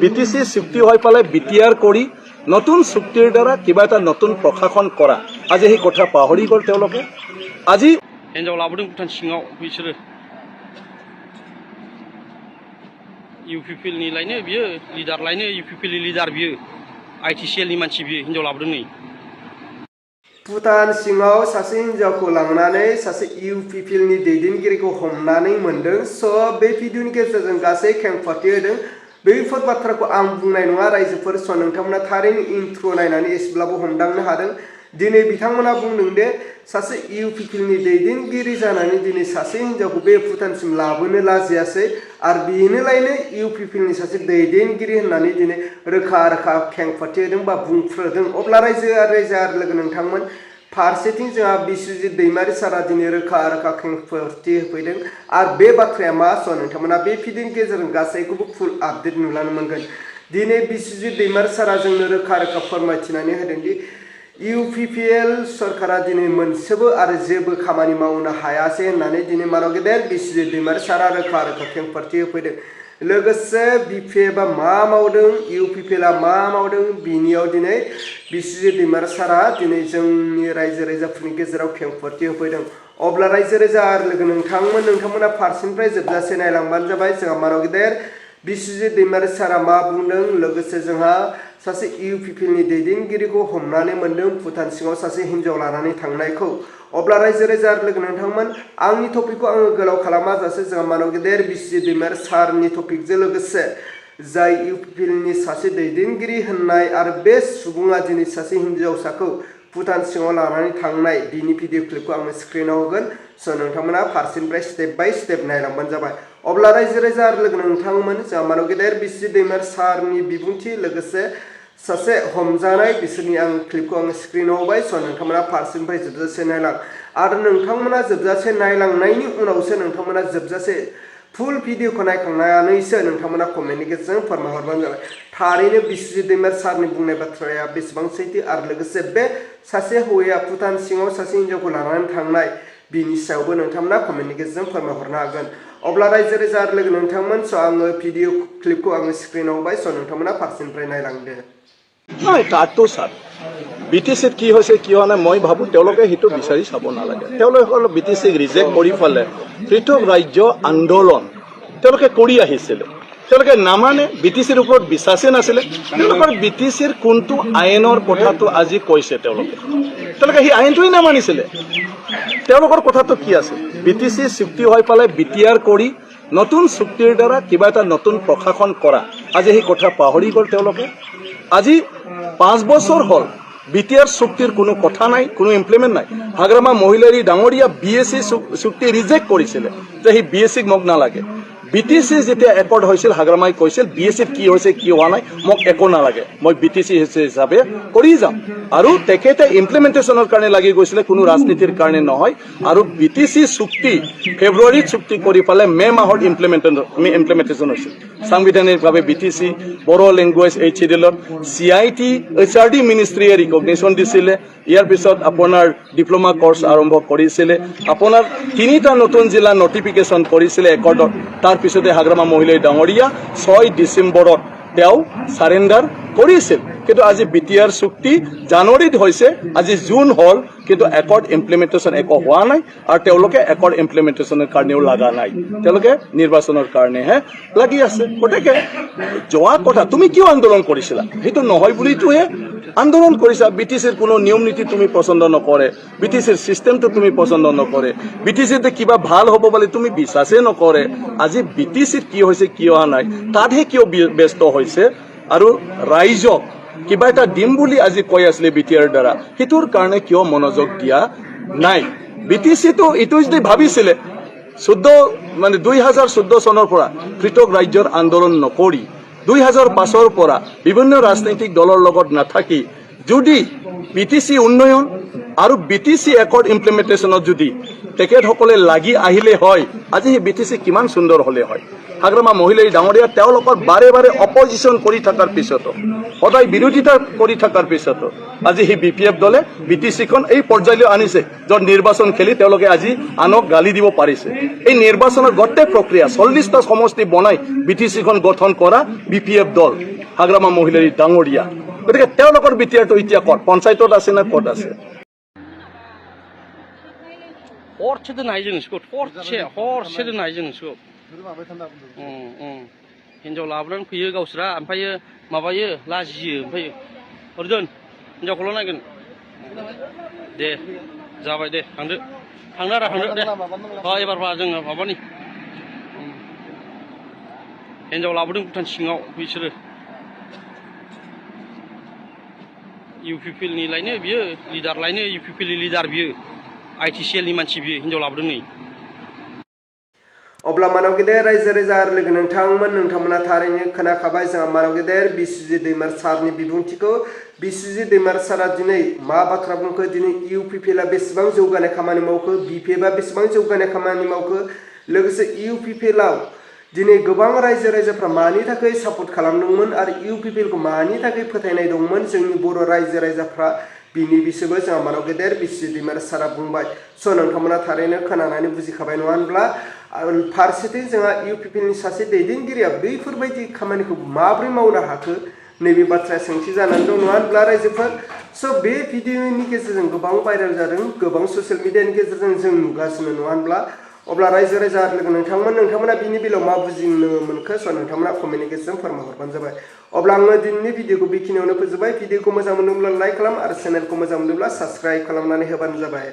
BTC চুক্তি হৈ পালে বিটিআর কৰি নতুন চুক্তিৰ দ্বাৰা কিবা এটা নতুন প্ৰশাসন কৰা আজি সেই কথা পাহৰি গ'ল তেওঁলোকে। আজি हिन्जाव लाबोदों भुटान सिङाव बिसोरो UPPL नि लायनो बियो लिडार लायनो UPPL नि लिडार बियो ITCL नि मानसि बियो हिन्जाव लाबोदों नै भुटान सिङाव सासे हिन्जावखौ लांनानै सासे UPPL नि दैदेनगिरिखौ हमनानै मोनदों। स' बे भिडिअनि गेजेरजों गासै खेंफोरथि होदों। बेफोर बाथ्राखौ आं बुंनाय नङा रायजोफोर, स' नोंथांमोना थारैनो इन्ट्र' नायनानै एसेब्लाबो हमदांनो हादों। दिनै बिथांमोना बुंदों दे सासे UPPL नि दैदेनगिरि जानानै दिनै सासे हिन्जावखौ बे भुटानसिम लाबोनो लाजियासै आरो बेनोलायनो UPPL नि सासे दैदेनगिरि होननानै दिनै रोखा रोखा खेंफोरथि होदों बा बुंफ्रोदों। अब्ला रायजो आरो लोगो नोंथांमोन, फारसेथिं जोंहा बिस्वजित दैमारी सारा दिनै रोखा रोखा खेंफोरथि होफैदों आरो बे बाथ्राया मा, स' नोंथांमोना बे भिडिअनि गेजेरजों गासैखौबो फुल आपडेट नुलानो मोनगोन। दिनै बिस्वजित दैमारी सारा जोंनो रोखा रोखा फोरमायथिनानै होदों दि UPPL सरकारा दिनै मोनसेबो आरो जेबो खामानि मावनो हायासै होननानै दिनै मानाव गेदेर बिस्वजित दैमारी सारा रोखा रोखा खेंफोरथि होफैदों। लोगोसे BPF आ मा मावदों, UPPL आ मा मावदों, बिनियाव दिनै बिस्वजित दैमारी सारा दिनै जोंनि रायजो राजाफोरनि गेजेराव खेंफोरथि होफैदों। अब्ला रायजो राजा आरो लोगो नोंथांमोना फारसेनिफ्राय जोबजासे नायलांबानो जाबाय। जोंहा मानाव गेदेर बिस्वजित दैमारी सारा मा बुंदों, लोगोसे जोंहा सासे UPPL नि दैदेनगिरिखौ हमनानै मोनदों भुटान सिङाव सासे हिन्जाव लानानै थांनायखौ। अब्ला रायजो राजा आरो लोगो नोंथांमोन, आंनि टपिकखौ आङो गोलाव खालामाजासे जोंहा मानाव गेदेर बिस्वजित दैमारी सारनि टपिकजों लोगोसे जाय UPPL नि सासे दैदेनगिरि होननाय आरो बे सुबुङा दिनै सासे हिन्जावसाखौ भुटान सिङाव लानानै थांनाय बिनि भिडिअ क्लिपखौ आङो स्क्रिनाव होगोन। स' नोंथांमोना फारसेनिफ्राय स्टेप बाय स्टेप नायलांबानो जाबाय। अब्ला रायजो राजा आरो लोगो नोंथांमोन, जोंहा मानाव गेदेर बिस्वजित दैमारी सारनि बिबुंथि लोगोसे सासे हमजानाय बिसोरनि आं क्लिपखौ आङो स्क्रिनाव होबाय। स' नोंथांमोना फारसेनिफ्राय जोबजासे नायलां आरो नोंथांमोना जोबजासे नायलांनायनि उनावसो नोंथांमोना जोबजासे फुल भिडिअखौ नायखांनानैसो नोंथांमोना कमेन्टनि गेजेरजों फोरमायहरबानो जाबाय थारैनो बिस्वजित दैमारी सारनि बुंनाय बाथ्राया बेसेबां सैथो आरो लोगोसे बे सासे हौवाया भुटान सिङाव सासे हिन्जावखौ लानानै थांनाय बिनि सायावबो नोंथांमोना कमेन्टनि गेजेरजों फोरमायहरनो हागोन। अब्ला रायजो राजा आरो लोगो नोंथांमोन, स' आङो भिडिअ क्लिपखौ आङो स्क्रिनाव होबाय। स' नोंथांमोना फारसेनिफ्राय नायलांदो। নাই তাতো চাওক BTCত কি হৈছে কি হোৱা নাই মই ভাবোঁ তেওঁলোকে সেইটো বিচাৰি চাব নালাগে। তেওঁলোকে BTCক ৰিজেক্ট কৰি পেলাই পৃথক ৰাজ্য আন্দোলন তেওঁলোকে কৰি আহিছিলে। তেওঁলোকে নামানে, BTCৰ ওপৰত বিশ্বাসে নাছিলে। তেওঁলোকৰ BTCৰ কোনটো আইনৰ কথাটো আজি কৈছে তেওঁলোকে সেই আইনটোৱেই নামানিছিলে। তেওঁলোকৰ কথাটো কি আছে, BTC চুক্তি হৈ পেলাই BTR কৰি নতুন চুক্তিৰ দ্বাৰা কিবা এটা নতুন প্ৰশাসন কৰা আজি সেই কথা পাহৰি গ'ল তেওঁলোকে। আজি 5 বছৰ হ'ল BTR চুক্তিৰ কোনো কথা নাই, কোনো ইমপ্লিমেণ্ট নাই। হাগ্ৰামা মহিলাৰী ডাঙৰীয়া BSc চুক্তি ৰিজেক্ট কৰিছিলে যে সেই BSc মোক নালাগে। BTC যেতিয়া একৰ্ড হৈছিল হাগ্ৰামাই কৈছিল BSCত কি হৈছে কি হোৱা নাই মোক একো নালাগে, মই BTC হিচাপে কৰি যাম। আৰু তেখেতে ইমপ্লিমেণ্টেশ্যনৰ কাৰণে লাগি গৈছিলে, কোনো ৰাজনীতিৰ কাৰণে নহয়। আৰু BTC চুক্তি ফেব্ৰুৱাৰীত চুক্তি কৰি পেলাই মে' মাহত ইমপ্লিমেণ্টেশ্যন হৈছিল। সাংবিধানিকভাৱে BTC বড়ো লেংগুৱেজ HCDL-ত CIT HRD মিনিষ্ট্ৰীয়ে ৰিকগনিশ্যন দিছিলে। ইয়াৰ পিছত আপোনাৰ ডিপ্ল'মা কৰ্চ আৰম্ভ কৰিছিলে। আপোনাৰ 3টা নতুন জিলা নটিফিকেশ্যন কৰিছিলে একৰ্ডত। তাৰপিছতে হাগ্ৰামা মহিলাই ডাঙৰীয়া 6 ডিচেম্বৰত তেওঁ চাৰেণ্ডাৰ কৰিছিল। কিন্তু আজি BTR চুক্তি জানুৱাৰীত হৈছে, আজি জুন হ'ল, কিন্তু একৰ্ড ইমপ্লিমেণ্টেশ্যন একো হোৱা নাই আৰু তেওঁলোকে একৰ্ড ইমপ্লিমেণ্টেশ্যনৰ কাৰণেও লগা নাই। তেওঁলোকে নিৰ্বাচনৰ কাৰণেহে লাগি আছে। গতিকে যোৱা কথা তুমি কিয় আন্দোলন কৰিছিলা, সেইটো নহয় বুলিটোহে আন্দোলন কৰিছা। BTCৰ কোনো নিয়ম নীতি তুমি পচন্দ নকৰে, BTCৰ চিষ্টেমটো তুমি পচন্দ নকৰে, BTCতে কিবা ভাল হ'ব বুলি তুমি বিশ্বাসে নকৰে। আজি BTCত কি হৈছে কি হোৱা নাই তাতহে কিয় ব্যস্ত হৈছে আৰু ৰাইজক কিবা এটা দিম বুলি আজি কৈ আছিলে BTR দ্বাৰা, সেইটোৰ কাৰণে কিয় মনোযোগ দিয়া নাই। BTCটো এইটো যদি ভাবিছিলে 2014 চনৰ পৰা পৃথক ৰাজ্যৰ আন্দোলন নকৰি 2005 পৰা বিভিন্ন ৰাজনৈতিক দলৰ লগত নাথাকি যদি BTC উন্নয়ন আৰু BTC একৰ্ড ইমপ্লিমেণ্টেশ্যনত যদি তেখেতসকলে লাগি আহিলে হয়, আজি সেই BTC কিমান সুন্দৰ হ'লে হয়। হাগ্ৰামা মহিলাই ডাঙৰীয়া তেওঁলোকৰ বাৰে বাৰে অপজিশ্যন কৰি থকাৰ পিছতো সদায় বিৰোধিতা কৰি থকাৰ পিছতো আজি সেই BPF দলে BTCখন এই পৰ্যায়লৈ আনিছে য'ত নিৰ্বাচন খেলি তেওঁলোকে আজি আনক গালি দিব পাৰিছে। এই নিৰ্বাচনৰ গোটেই প্ৰক্ৰিয়া 40টা সমষ্টি বনাই BTCখন গঠন কৰা BPF দল হাগ্ৰামা মহিলাই ডাঙৰীয়া। গতিকে তেওঁলোকৰ বিটিয়াৰটো এতিয়া ক'ত পঞ্চায়তত আছে না ক'ত আছে? हरसे दोननो हायो जों नोंसोरखौ हरसे दोननो हायो जों नोंसोरखौ हिन्जाव लाबोनानै फैयो गावसोरा ओमफ्रायो माबायो लाजियो ओमफ्राय हर दोन हिन्जावखौल' नायगोन दे जाबाय दे थांदो आदा थांदो दे एबारबा जोङो माबानि हिन्जाव लाबोदों भुटान सिङाव बिसोरो UPPL नि लायनो बियो लिडार लायनो UPPL नि लिडार बियो ITCL नि मानसि बियो हिन्जाव लाबोदों नै अब्ला मानव गेदेर रायजो राजा लोगो नोंथांमोना थारैनो खोनाखाबाय जोंहा मानव गेदेर बिस्वजित दैमारी सारनि बिबुंथिखौ। बिस्वजित दैमारी सारा दिनै मा बाथ्रा बुंखो, दिनै UPPL आ बेसेबां जौगानाय खामानि मावखो, BPF आ बेसेबां जौगानाय खामानि मावखो, लोगोसे UPPL आव दिनै गोबां रायजो राजाफ्रा मानि थाखाय सापर्ट खालामदोंमोन आरो UPPL खौ मानि थाखाय फोथायनाय दंमोन जोंनि बर' रायजो राजाफ्रा बिनि बिसयबो जोंहा मानव गेदेर बिस्वजित दैमारी सारा बुंबाय। स' नोंथांमोना थारैनो खोनानानै बुजिखाबाय नङा होनब्ला? फारसेथिं जोंहा UPPL नि सासे दैदेनगिरिया बैफोरबायदि खामानिखौ माबोरै मावनो हाखो नैबे बाथ्राया सोंथि जानानै दं नङा होनब्ला रायजोफोर? स' बे भिडिअनि गेजेरजों गोबां भाइरेल जादों, गोबां ससियेल मिडियानि गेजेरजों जों नुगासिनो नङा होनब्ला? अब्ला रायजो राजा लोगो नोंथांमोना बिनि बेलायाव मा बुजिनो मोनखो? स' नोंथांमोना कमेन्टनि गेजेरजों फोरमायहरबानो जाबाय। अब्ला आङो दिनैनि भिडिअखौ बेखिनियावनो फोजोबबाय। भिडिअखौ मोजां मोनदोंब्ला लाइक खालाम आरो चेनेलखौ मोजां मोनदोंब्ला साबस्क्राइब खालामनानै होबानो जाबाय।